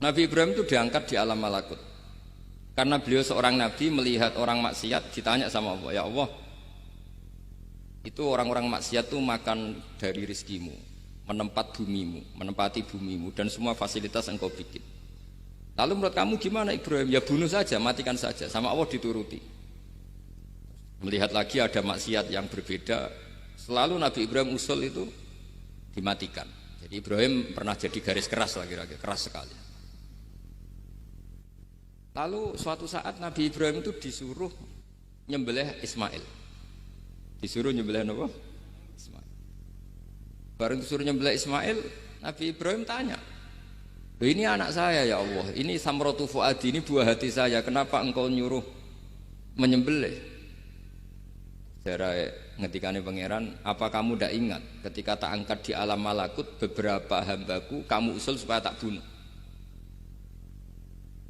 Nabi Ibrahim itu diangkat di alam malakut. Karena beliau seorang nabi melihat orang maksiat, ditanya sama Allah, ya Allah, itu orang-orang maksiat itu makan dari rizkimu, menempati bumimu dan semua fasilitas engkau bikin. Lalu menurut kamu gimana Ibrahim? Ya bunuh saja, matikan saja. Sama Allah dituruti. Melihat lagi ada maksiat yang berbeda, selalu Nabi Ibrahim usul itu dimatikan. Jadi Ibrahim pernah jadi garis keras lagi, keras sekali. Lalu suatu saat Nabi Ibrahim itu disuruh nyembelih Ismail. Disuruh nyembelih apa? Ismail. Baru disuruh nyembelih Ismail, Nabi Ibrahim tanya, ini anak saya ya Allah, ini samratu fuadi, ini buah hati saya, kenapa engkau nyuruh menyembelih? Sejarah ngetikane pangeran, apa kamu tidak ingat ketika tak angkat di alam malakut beberapa hambaku kamu usul supaya tak bunuh?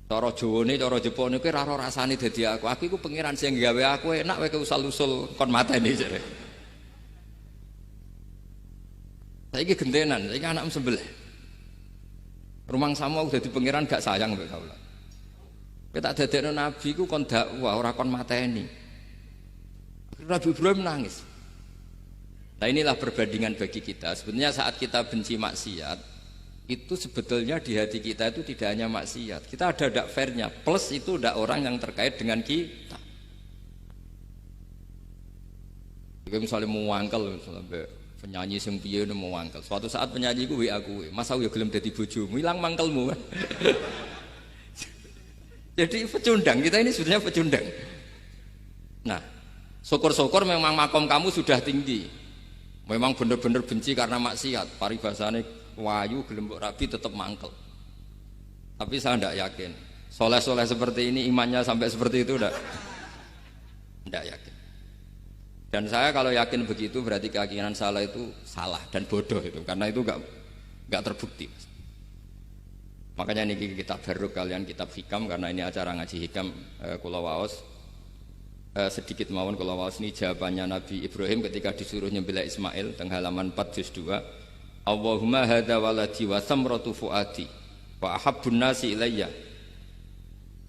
Cara Jawane, cara Jepone kowe ora rasane dadi aku. Aku iku pangeran sing gawe aku enak wae usul-usul kon mateni jare. Saiki gentenan, saiki anakmu sembelih. Rumangsamu dadi pangeran gak sayang mbek kawula. Kowe tak dadekno nabi ku kon dakwah ora kon mateni. Nabi Ibrahim nangis. Nah inilah perbandingan bagi kita. Sebenarnya saat kita benci maksiat, itu sebetulnya di hati kita itu tidak hanya maksiat. Kita ada dak fairnya. Plus itu ada orang yang terkait dengan kita. Jika misalnya mau wangkel, misalnya penyanyi sing piye mau wangkel. Suatu saat penyanyi ku WA aku, "Mas aku ya gelem dadi bojomu, ilang mangkelmu." Jadi pecundang, kita ini sebenarnya pecundang. Nah, syukur-syukur memang makom kamu sudah tinggi. Memang benar-benar benci karena maksiat. Paribasane wayu gelem mbok rabi tetap mangkel. Tapi saya tidak yakin. Soleh-soleh seperti ini imannya sampai seperti itu tidak yakin. Dan saya kalau yakin begitu berarti keyakinan salah itu salah dan bodoh itu, karena itu enggak terbukti. Makanya ini kitab baru kalian kitab hikam, karena ini acara ngaji hikam kula waos sedikit mawon kula waos ini jawabannya Nabi Ibrahim ketika disuruh nyembelih Ismail teng halaman 4 juz 2. Allahumma hadza waladi wa samratu fuadi wa ahabbun nasi ilayya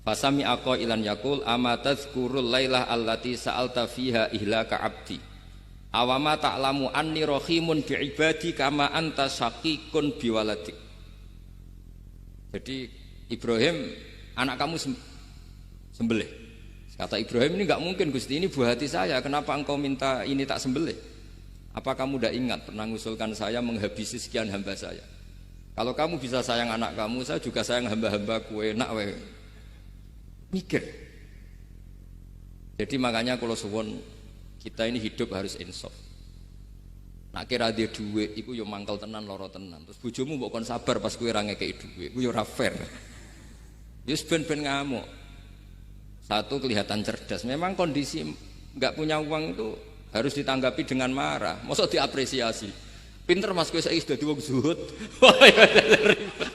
fasami aqailan yaqul ama tazkurul lailah allati sa'alta fiha ihlaka abdi awama ta'lamu anni rahimun bi ibadi kama anta syaqiqun bi waladik. Jadi Ibrahim, anak kamu sembelih. Kata Ibrahim, ini enggak mungkin Gusti, ini buah hati saya, kenapa engkau minta ini tak sembelih? Apa kamu tidak ingat pernah mengusulkan saya menghabisi sekian hamba saya? Kalau kamu bisa sayang anak kamu, saya juga sayang hamba-hambaku, enak wae. Mikir. Jadi makanya kalau suwon kita ini hidup harus insaf. Nak kira dia duit, iku yo mangkel tenan, loro tenan. Terus bojomu mbok kon sabar pas kowe ra ngekeki duit, iku yo ora fair. Wis ben-ben ngamuk. Satu kelihatan cerdas. Memang kondisi enggak punya uang itu harus ditanggapi dengan marah. Masa diapresiasi. Pinter Mas kowe saiki dadi wong zuhud. Wah ya ribet.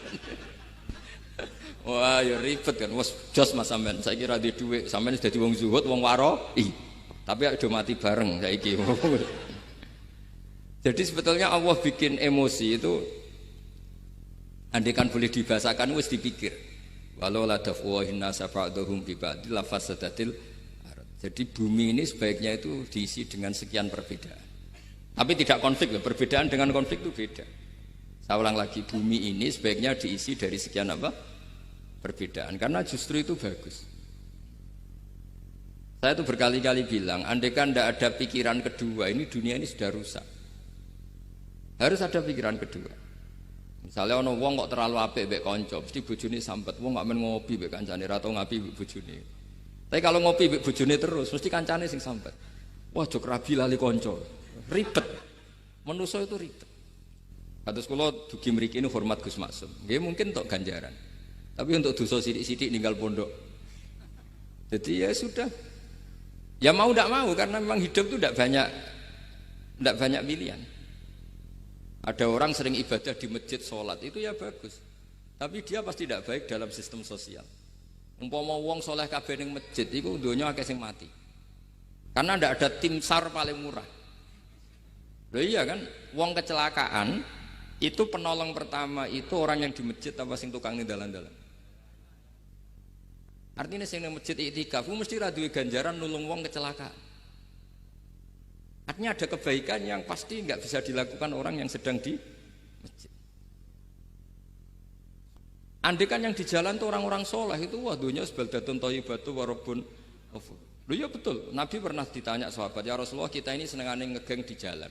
Wah ya ribet kan. Wes jos Mas sampean saiki ra duwe dhuwit, sampean wis dadi wong zuhud, wong waroi. Tapi do mati bareng saiki. Jadi sebetulnya Allah bikin emosi itu andaikan boleh dibahasakan wis dipikir. Walau la dafwahin nasa fa'dhum bi ba'dil lafasadatil. Jadi bumi ini sebaiknya itu diisi dengan sekian perbedaan. Tapi tidak konflik loh, perbedaan dengan konflik itu beda. Saya ulang lagi, bumi ini sebaiknya diisi dari sekian apa? Perbedaan, karena justru itu bagus. Saya itu berkali-kali bilang, andaikan tidak ada pikiran kedua, ini dunia ini sudah rusak. Harus ada pikiran kedua. Misalnya ono wong kok terlalu apik mbek kanca, mesti bojone sampet. Wong gak men ngopi mbek kancane, ra tau ngapi mbek bojone. Tapi kalau ngopi mbek bojone terus, mesti kancane sing sampet. Wah, jok rabi lali kanca. Ribet. Manusa itu ribet. Kados kula dugi mriki ini hormat Gus Maksum. Nggih mungkin tok ganjaran. Tapi untuk dosa sithik-sithik ninggal pondok. Jadi ya sudah. Ya mau tidak mau karena memang hidup itu tidak banyak pilihan. Ada orang sering ibadah di masjid sholat itu ya bagus, tapi dia pasti tidak baik dalam sistem sosial. Umpama wong soleh kabeh ning masjid itu donya akeh sing mati. Karena tidak ada tim SAR paling murah. Loh iya kan, wong kecelakaan Itu penolong pertama itu orang yang di masjid apa sing tukang ning dalan-dalan. Artinya sing ning masjid iktikaf mesti ra duwe ganjaran nulung wong kecelakaan. Artinya ada kebaikan yang pasti nggak bisa dilakukan orang yang sedang di masjid. Andai kan yang di jalan tuh orang-orang soleh itu wah dunya sebaldatun thayyibatu wa rabbun ghafur. Loh ya betul, Nabi pernah ditanya sahabat, ya Rasulullah kita ini senengane ngegeng di jalan.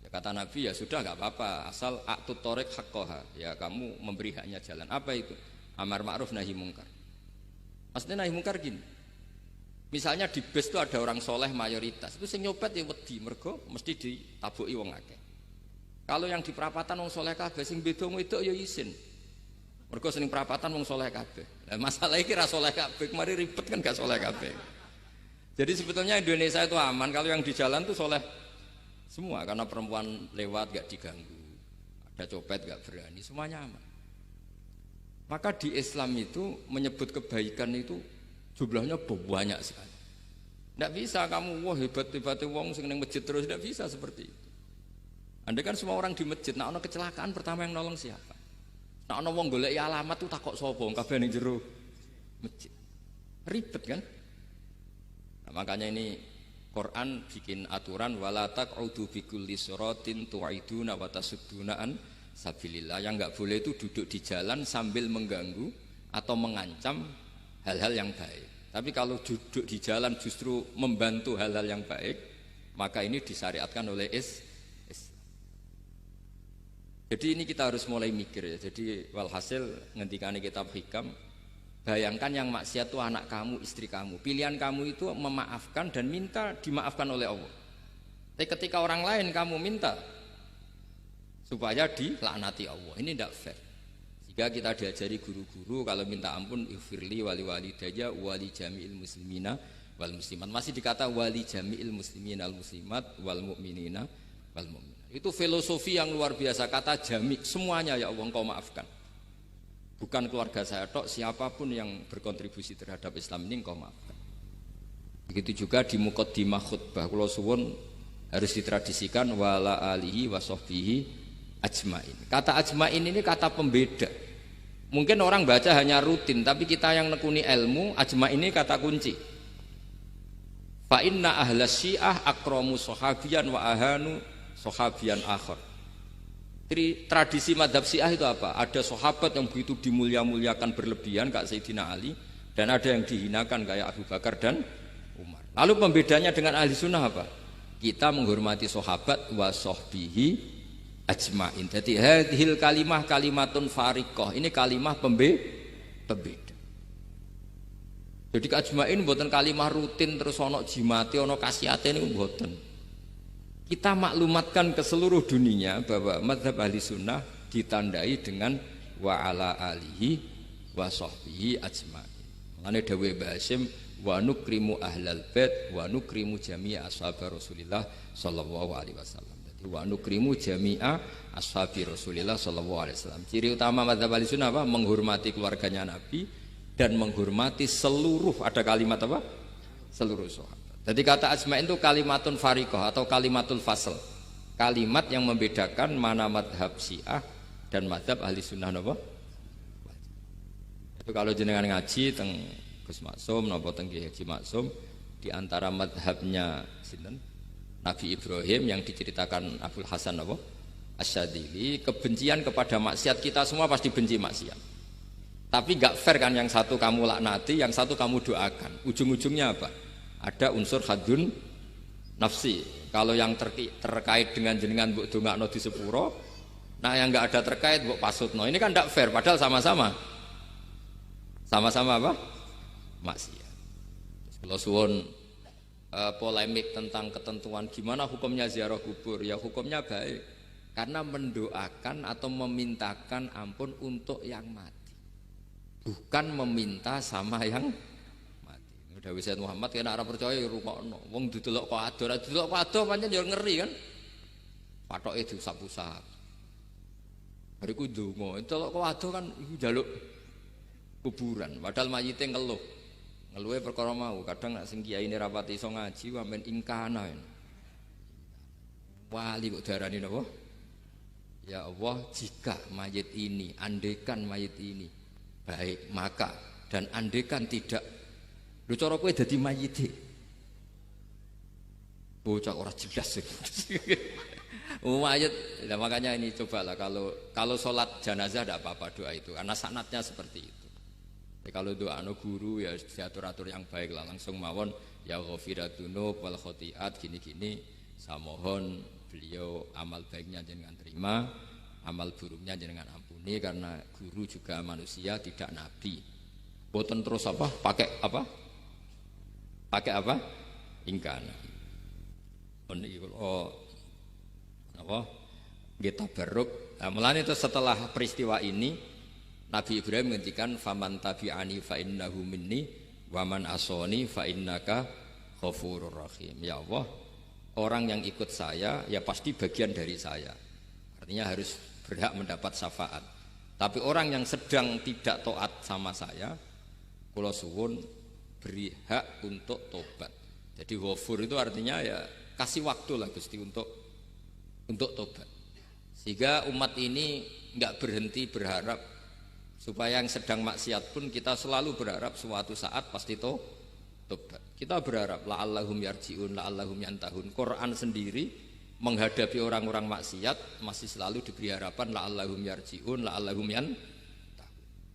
Ya kata Nabi ya sudah nggak apa-apa, asal a'tut thoriq haqqaha. Ya kamu memberi haknya jalan. Apa itu? Amar ma'ruf nahi mungkar. Maksudnya nahi mungkar gini. Misalnya di bus itu ada orang soleh mayoritas, itu sing nyopet ya wedi mergo mesti ditabuki wong akeh. Kalau yang di perapatan wong soleh kabeh sing beda wedok ya isin. Mergo sing perapatan wong soleh kabeh. Lah masalah iki ra soleh kabeh, kemari ribet kan gak soleh kabeh. Jadi sebetulnya Indonesia itu aman kalau yang di jalan tuh soleh semua karena perempuan lewat gak diganggu. Ada copet gak berani, semuanya aman. Maka di Islam itu menyebut kebaikan itu jumlahnya banyak sekali. Tidak bisa kamu wah hebat-hebatnya wong sing ning masjid terus, tidak bisa seperti itu. Andai kan semua orang di masjid, nah ono kecelakaan pertama yang nolong siapa? Nah ono wong goleki alamat tuh takok sapa wong kabeh ning jero masjid. Ribet kan? Nah, makanya ini Quran bikin aturan wala taq'udu bi kulli siratin tu'iduna wa tasudduna an sabilillah. Yang enggak boleh itu duduk di jalan sambil mengganggu atau mengancam hal-hal yang baik. Tapi kalau duduk di jalan justru membantu hal-hal yang baik, maka ini disyariatkan oleh Islam. Jadi ini kita harus mulai mikir ya. Jadi walhasil ngendikane kitab hikam, bayangkan yang maksiat itu anak kamu, istri kamu. Pilihan kamu itu memaafkan dan minta dimaafkan oleh Allah. Tapi ketika orang lain kamu minta supaya dilaknati Allah, ini tidak fair. Jika kita diajari guru-guru kalau minta ampun ighfirli wali walidayya wali jami'il muslimina wal muslimat. Masih dikata wali jami'il muslimina wal muslimat wal mu'minina wal mu'minat. Itu filosofi yang luar biasa, kata jami' semuanya ya Allah engkau maafkan. Bukan keluarga saya tok, siapapun yang berkontribusi terhadap Islam ini engkau maafkan. Begitu juga di muqaddimah khutbah kula suwun harus ditradisikan wala alihi wa sahbihi ajmain. Kata ajmain ini kata pembeda. Mungkin orang baca hanya rutin, tapi kita yang nekuni ilmu, ajmain ini kata kunci. Fa inna ahlas syiah akramu sahabiyan wa ahanu sahabiyan akhar. Jadi tradisi madhab syiah itu apa? Ada sahabat yang begitu dimulia-muliakan berlebihan kayak Sayyidina Ali, dan ada yang dihinakan kayak Abu Bakar dan Umar. Lalu pembedanya dengan ahli sunnah apa? Kita menghormati sahabat wa sahbihi ajmain. Jadi hadhil kalimah kalimatun fariqah. Ini kalimah pembeda. Jadi ajmain buatan kalimah rutin terus ono jimate ono kasiate ini buatan. Kita maklumatkan ke seluruh dunia bahwa mazhab ahli sunnah ditandai dengan wa ala alihi wa sahbihi ajmain. Mengenai dawe Basim wa nukrimu ahlal bait wa nukrimu jami'a ashab Rasulillah sallallahu alaihi wasallam. Jadi wa nukrimu jami'a ashabi Rasulillah sallallahu alaihi wasallam. Ciri utama mazhab ahli sunnah apa? Menghormati keluarganya Nabi dan menghormati seluruh, ada kalimat apa? Seluruh sahabat. Jadi kata ajma'in itu kalimatun fariqah atau kalimatul fasl. Kalimat yang membedakan mana madhab syiah dan madhab ahli sunnah apa? Itu kalau jenengan ngaji teng Gus Maksum napa teng Haji Maksum, di antara madhabnya sinten? Nabi Ibrahim yang diceritakan Abdul Hasan apa? Asyadili, kebencian kepada maksiat, kita semua pasti benci maksiat. Tapi gak fair kan, yang satu kamu laknati, yang satu kamu doakan. Ujung-ujungnya apa? Ada unsur hadun nafsi. Kalau yang terkait dengan jenengan mbok dongakno di sepuro, nah yang enggak ada terkait mbok pasutno. Ini kan tidak fair, padahal sama-sama apa? Maksiat. Kalau suwun polemik tentang ketentuan gimana hukumnya ziarah kubur, ya hukumnya baik karena mendoakan atau memintakan ampun untuk yang mati, bukan meminta sama yang Dawi Sayyid Muhammad kena arah percaya rungokno. Wong didelok kok ado pancen ya ngeri kan. Patoke diusap-usap. Bariku ndonga, delok kok ado kan iku njaluk kuburan. Padahal mayite ngeluh. Ngeluhe perkara mau. Kadang nek sing kiyaine rapati iso ngaji wamen ingkana. Wali kok diarani napa? Ya Allah, jika mayit ini, andekan mayit ini baik, maka dan andekan tidak, lu cara kowe dadi mayit. Bocah ora jelas. Mayit, nah makanya ini cobalah kalau sholat jenazah tidak apa-apa doa itu, karena sanatnya seperti itu. Kalau doa guru ya diatur-atur yang baik lah, langsung mawon ya ghafiratunu wal khotiat gini-gini, saya mohon beliau amal baiknya jangan terima, amal buruknya jangan ampuni, karena guru juga manusia tidak nabi. Boten terus apa pakai apa ingkana apa kita beruk. Nah, mulane itu setelah peristiwa ini Nabi Ibrahim menghentikan faman tabi'ani fa innahu minni wa man asoni fa innaka ghafurur rahim. Ya Allah, orang yang ikut saya ya pasti bagian dari saya, artinya harus berhak mendapat syafaat. Tapi orang yang sedang tidak taat sama saya, kula suwun beri hak untuk tobat. Jadi ghafur itu artinya ya kasih waktu lah Gusti untuk tobat, sehingga umat ini nggak berhenti berharap supaya yang sedang maksiat pun kita selalu berharap suatu saat pasti tobat. Kita berharap la'allahum yarji'un, la'allahum yantahun. Quran sendiri menghadapi orang-orang maksiat masih selalu diberi harapan la'allahum yarji'un, la'allahum yantahun.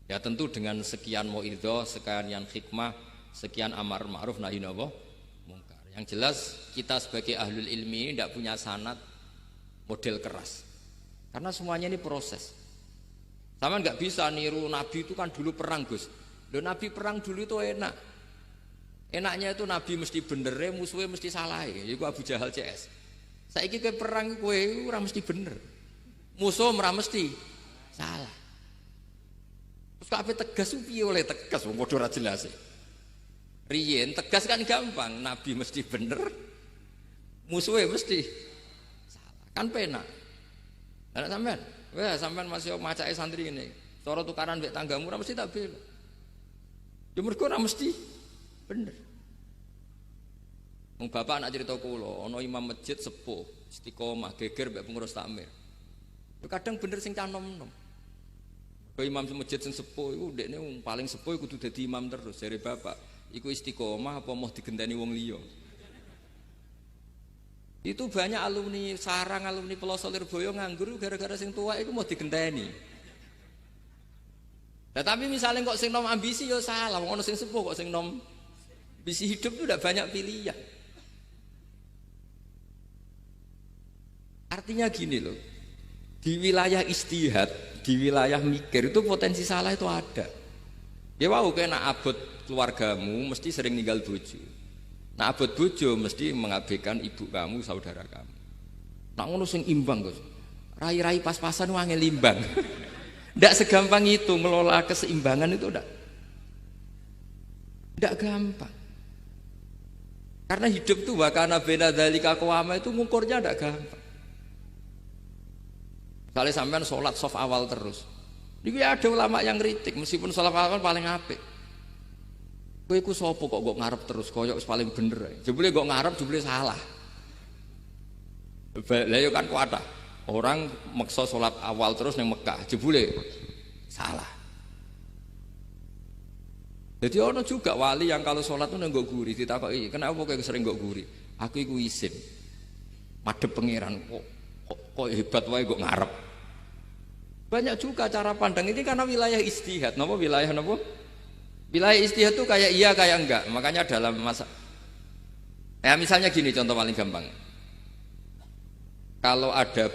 Ya tentu dengan sekian mau'idhah, sekian hikmah, sekian amar ma'ruf nahi mungkar. Yang jelas kita sebagai ahlul ilmi tidak punya sanad model keras, karena semuanya ini proses. Sama nggak bisa niru Nabi itu kan dulu perang Gus. Loh Nabi perang dulu itu enak. Enaknya itu Nabi mesti bener, musuhnya mesti salah. Iku Abu Jahal CS. Saiki kowe perang kowe ora mesti bener. Musuh ora mesti salah. Terus kabeh tegas piye oleh tegas wong padha ora jelas. Riyen tegas kan gampang, Nabi mesti bener, musuhnya mesti salah. Kan penak. Lah sampean wah, sampean masih macake santri ini. Cara tukaran mbek tanggamu ora mesti tak bela. Ya mergo ora mesti bener. Wong bapak anak cerita kula, ana imam masjid sepuh, istiqomah geger mbek pengurus takmir. Ya kadang bener sing canom-nom. Kok imam masjid sing sepuh iku ndekne wong paling sepuh kudu dadi imam terus jare bapak. Iku istiqomah apa mau digenteni wong liya. Itu banyak alumni sarang, alumni Pelosok Lirboyo nganggur gara-gara sing tua itu mau digenteni. Nah, tapi misalnya kok sing nom ambisi ya salah, ono sing sepuh kok sing nom ambisi hidup itu udah banyak pilihan. Artinya gini loh, di wilayah istihad, di wilayah mikir itu potensi salah itu ada. Ya wow, kena abot keluargamu mesti sering ninggal bojo. Nah abot bojo mesti mengabaikan ibu kamu, saudara kamu. Nak ngono sing imbang Gus. Rai-rai pas-pasan wangel imbang. Ndak segampang itu ngelola keseimbangan itu ndak gampang. Karena hidup tuh wakana bena dzalika qawama itu ngukurnya ndak gampang. Misalnya sampean sholat soft awal terus. Ini ada ulama yang ngeritik meskipun sholat awal paling apik. Kowe iku sapa kok ngarep terus koyok paling bener. Jebule kok ngarep jebule salah. Lah yo kan kuatah. Orang maksa sholat awal terus ning Mekah, jebule salah. Jadi ono juga wali yang kalau sholat tuh nggak guri, ditakoki, kenapa kowe sering nggak guri? Aku iku isin. Madhep pangeran kok hebat wae kok ngarep. Banyak juga cara pandang ini karena wilayah istihad. Napa wilayah napa? Wilayah istihad itu kayak iya kayak enggak. Makanya dalam masa misalnya gini contoh paling gampang. Kalau ada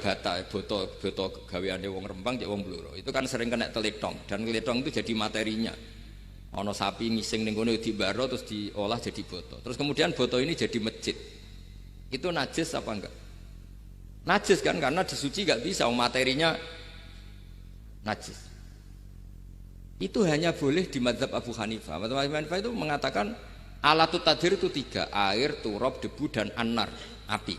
boto gaweane wong Rembang cek wong Blora, itu kan sering kena teletong dan teletong itu jadi materinya. Ono sapi ngising ning kono dibaro terus diolah jadi boto. Terus kemudian boto ini jadi masjid. Itu najis apa enggak? Najis kan karena disuci enggak bisa, materinya najis. Itu hanya boleh di mazhab Abu Hanifah. Mazhab Abu Hanifah itu mengatakan alatut tadhir itu 3, air, turab, debu dan anar, api.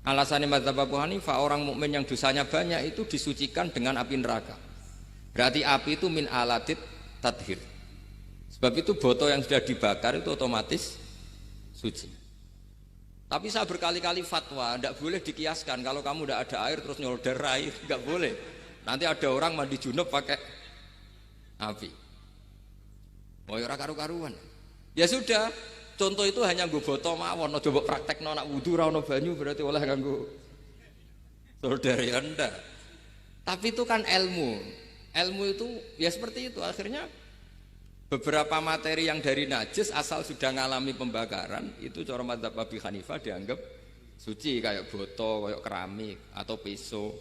Alasannya mazhab Abu Hanifah, orang mukmin yang dosanya banyak itu disucikan dengan api neraka. Berarti api itu min alatit tadhir. Sebab itu botol yang sudah dibakar itu otomatis suci. Tapi saya berkali-kali fatwa, tidak boleh dikiaskan. Kalau kamu tidak ada air terus nyolder air, nggak boleh. Nanti ada orang mandi junub pakai api. Mau ora karu-karuan. Ya sudah, contoh itu hanya gue botol mawon. Coba praktek nak wudu ra ono banyu berarti oleh nganggo solder ya ndak. Tapi itu kan ilmu. Ilmu itu ya seperti itu. Akhirnya beberapa materi yang dari najis asal sudah ngalami pembakaran itu cara madzhab Abi Hanifah dianggap suci, kayak botol, kayak keramik atau peso.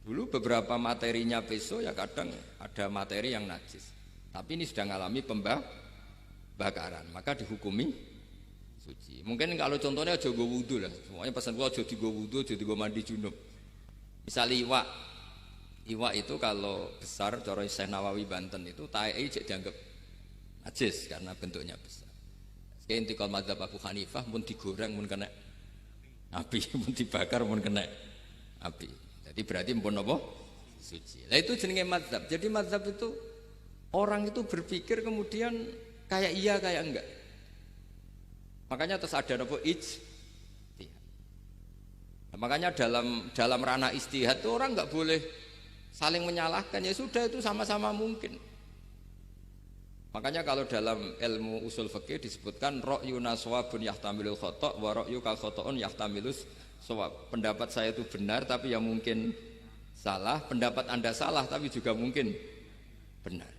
Dulu beberapa materinya peso ya kadang ada materi yang najis. Tapi ini sudah ngalami pembakaran, maka dihukumi suci. Mungkin kalau contohnya aja go wudu lah. Semuanya pesan gua aja digo wudu, aja digo mandi junub. Misal iwak itu kalau besar cara Syekh Nawawi Banten itu tae cek dianggap najis karena bentuknya besar. Kayak intikal madzhab Abu Hanifah pun digoreng pun kena api, pun dibakar pun kena api. Jadi berarti pun apa? Suci. Nah itu jenenge madzhab. Jadi madzhab itu orang itu berpikir kemudian kayak iya kayak enggak. Makanya terus ada apa ijtihad. Nah, makanya dalam ranah ijtihad itu orang enggak boleh saling menyalahkan, ya sudah itu sama-sama mungkin. Makanya kalau dalam ilmu usul fikih disebutkan ra'yuna shawabun yahtamilul khata' wa ra'yuka khata'un yahtamilus shawab. Pendapat saya itu benar tapi ya mungkin salah, pendapat Anda salah tapi juga mungkin benar.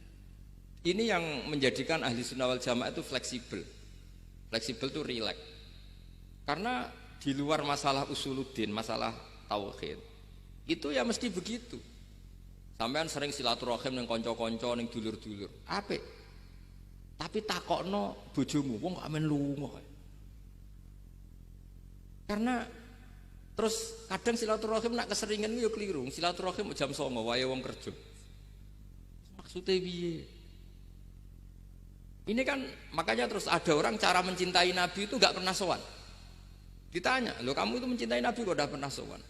Ini yang menjadikan ahli sunnah wal jamaah itu fleksibel. Fleksibel itu rileks. Karena di luar masalah usuluddin, masalah tauhid, itu ya mesti begitu. Sampean sering silaturahim ning kanca-kanca ning dulur-dulur. Apik. Tapi takokno bojomu, wong kok amen lunga. Karena terus kadang silaturahim nak keseringan yo keliru. Silaturahim jam 09.00 wae wong kerja. Maksudnya piye? Ini kan makanya terus ada orang cara mencintai Nabi itu enggak pernah sowan. Ditanya, "Loh kamu itu mencintai Nabi kok enggak pernah sowan?"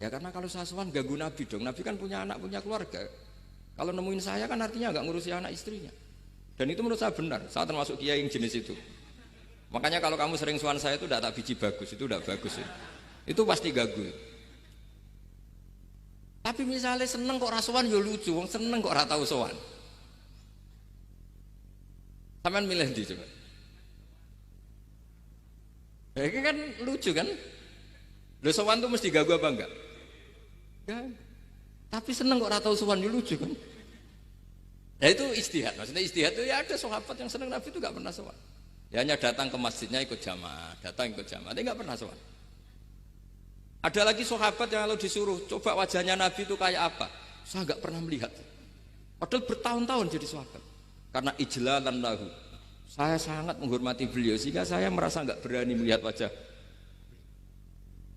Ya karena kalau saya sowan ganggu Nabi dong. Nabi kan punya anak, punya keluarga. Kalau nemuin saya kan artinya enggak ngurusi anak istrinya. Dan itu menurut saya benar, saya termasuk kiai yang jenis itu. Makanya kalau kamu sering sowan saya itu tidak tak biji bagus, itu tidak bagus ya. Itu pasti gagu. Tapi misalnya seneng kok rasuan ya lucu, wong seneng kok ora tau sowan. Sampean milih ndi coba? Ya ini kan lucu kan? Lho sowan tuh mesti gagu apa enggak? Ya. Tapi seneng kok ora tau sowan ya lucu kan? Nah itu ijtihad, maksudnya ijtihad itu ya ada sahabat yang senang Nabi itu gak pernah sowan. Ya hanya datang ke masjidnya ikut jamaah, datang ikut jamaah, tapi gak pernah sowan. Ada lagi sahabat yang kalau disuruh coba wajahnya Nabi itu kayak apa, saya gak pernah melihat. Padahal bertahun-tahun jadi sahabat. Karena ijlalan lahu, saya sangat menghormati beliau sehingga saya merasa gak berani melihat wajah.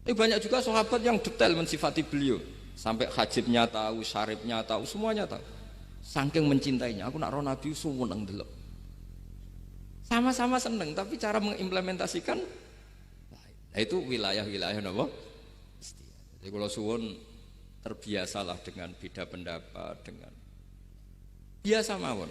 Ini banyak juga sahabat yang detail mensifati beliau, sampai hajibnya tahu, syaribnya tahu, semuanya tahu. Saking mencintainya, aku nak roh Nabi seneng delok. Sama-sama seneng, tapi cara mengimplementasikan, nah itu wilayah-wilayah napa? Jadi kalau suwun terbiasalah dengan beda pendapat, dengan biasa mawon.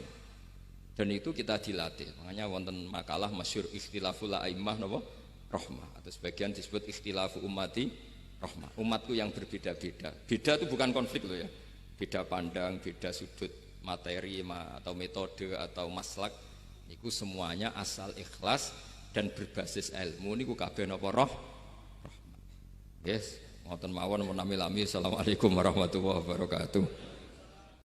Dan itu kita dilatih. Makanya wonten makalah masyhur ikhtilaful a'immah napa? Rahmah. Atau sebagian disebut ikhtilafu ummati rahmah. Umatku yang berbeda-beda. Beda itu bukan konflik loh ya. Beda pandang, beda sudut materi atau metode atau maslak niku semuanya asal ikhlas dan berbasis ilmu niku kabeh napa rahmah. Yes, ngoten mawon menami lami. Assalamualaikum warahmatullahi wabarakatuh.